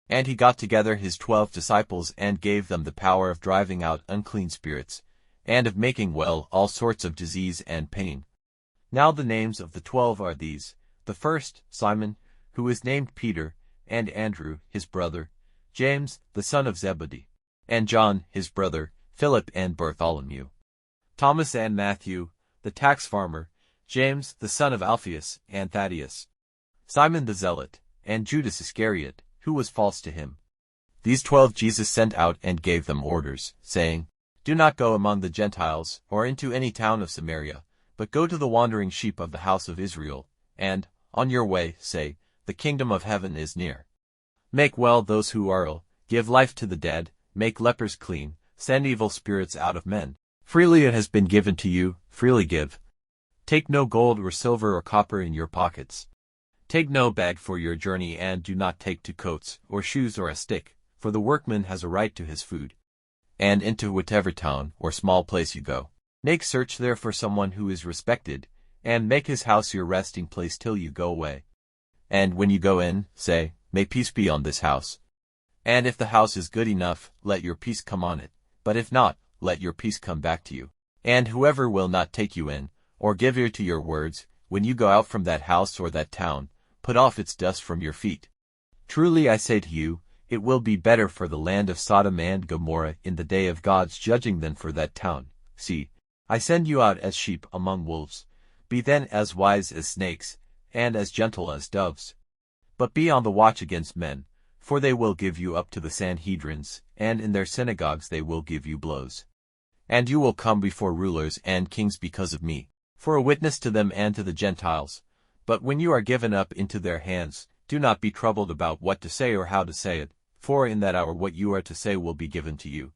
And he got together his 12 disciples and gave them the power of driving out unclean spirits, and of making well all sorts of disease and pain. Now the names of the 12 are these: the first, Simon, who is named Peter, and Andrew, his brother, James, the son of Zebedee, and John, his brother, Philip and Bartholomew, Thomas and Matthew, the tax farmer, James, the son of Alphaeus, and Thaddeus, Simon the Zealot, and Judas Iscariot, who was false to him. These 12 Jesus sent out and gave them orders, saying, Do not go among the Gentiles, or into any town of Samaria, but go to the wandering sheep of the house of Israel, and, on your way, say, The kingdom of heaven is near. Make well those who are ill, give life to the dead, make lepers clean, send evil spirits out of men. Freely it has been given to you, freely give. Take no gold or silver or copper in your pockets. Take no bag for your journey, and do not take 2 coats, or shoes or a stick, for the workman has a right to his food. And into whatever town or small place you go, make search there for someone who is respected, and make his house your resting place till you go away. And when you go in, say, May peace be on this house. And if the house is good enough, let your peace come on it, but if not, let your peace come back to you. And whoever will not take you in, or give ear to your words, when you go out from that house or that town, put off its dust from your feet. Truly I say to you, it will be better for the land of Sodom and Gomorrah in the day of God's judging than for that town. See, I send you out as sheep among wolves. Be then as wise as snakes, and as gentle as doves. But be on the watch against men, for they will give you up to the Sanhedrins, and in their synagogues they will give you blows. And you will come before rulers and kings because of me, for a witness to them and to the Gentiles. But when you are given up into their hands, do not be troubled about what to say or how to say it, for in that hour what you are to say will be given to you.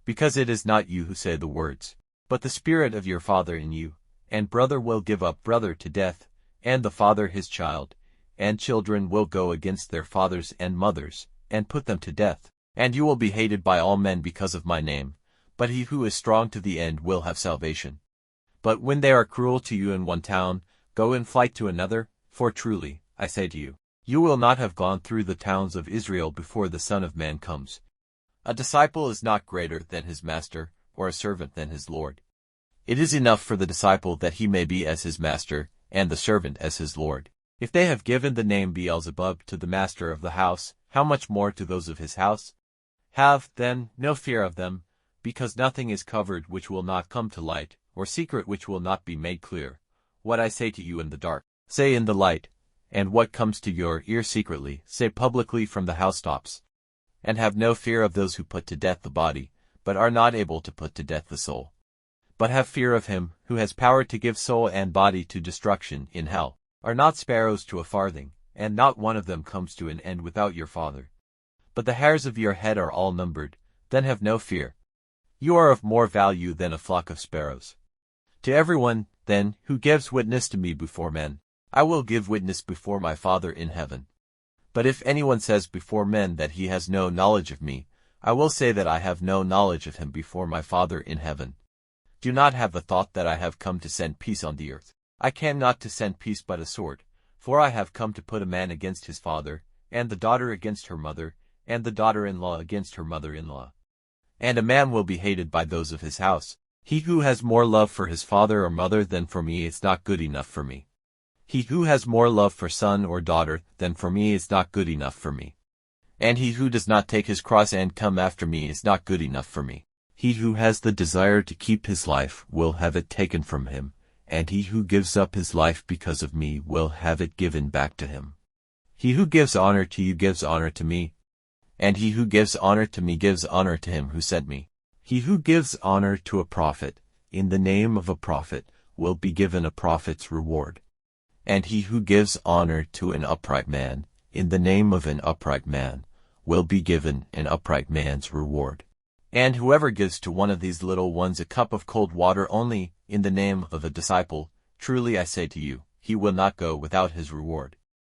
Because it is not you who say the words, but the Spirit of your Father in you. And brother will give up brother to death, and the father his child, and children will go against their fathers and mothers, and put them to death. And you will be hated by all men because of my name, but he who is strong to the end will have salvation. But when they are cruel to you in one town, go in flight to another, for truly, I say to you, you will not have gone through the towns of Israel before the Son of Man comes. A disciple is not greater than his master, or a servant than his Lord. It is enough for the disciple that he may be as his master, and the servant as his Lord. If they have given the name Beelzebub to the master of the house, how much more to those of his house? Have, then, no fear of them, because nothing is covered which will not come to light, or secret which will not be made clear. What I say to you in the dark, say in the light, and what comes to your ear secretly, say publicly from the housetops. And have no fear of those who put to death the body, but are not able to put to death the soul. But have fear of him who has power to give soul and body to destruction in hell. Are not sparrows to a farthing, and not one of them comes to an end without your Father? But the hairs of your head are all numbered. Then have no fear. You are of more value than a flock of sparrows. To everyone, then, who gives witness to me before men, I will give witness before my Father in heaven. But if anyone says before men that he has no knowledge of me, I will say that I have no knowledge of him before my Father in heaven. Do not have the thought that I have come to send peace on the earth. I came not to send peace but a sword, for I have come to put a man against his father, and the daughter against her mother, and the daughter-in-law against her mother-in-law. And a man will be hated by those of his house. He who has more love for his father or mother than for me is not good enough for me. He who has more love for son or daughter than for me is not good enough for me. And he who does not take his cross and come after me is not good enough for me. He who has the desire to keep his life will have it taken from him, and he who gives up his life because of me will have it given back to him. He who gives honor to you gives honor to me, and he who gives honor to me gives honor to him who sent me. He who gives honor to a prophet, in the name of a prophet, will be given a prophet's reward. And he who gives honor to an upright man, in the name of an upright man, will be given an upright man's reward. And whoever gives to one of these little ones a cup of cold water only, in the name of a disciple, truly I say to you, he will not go without his reward.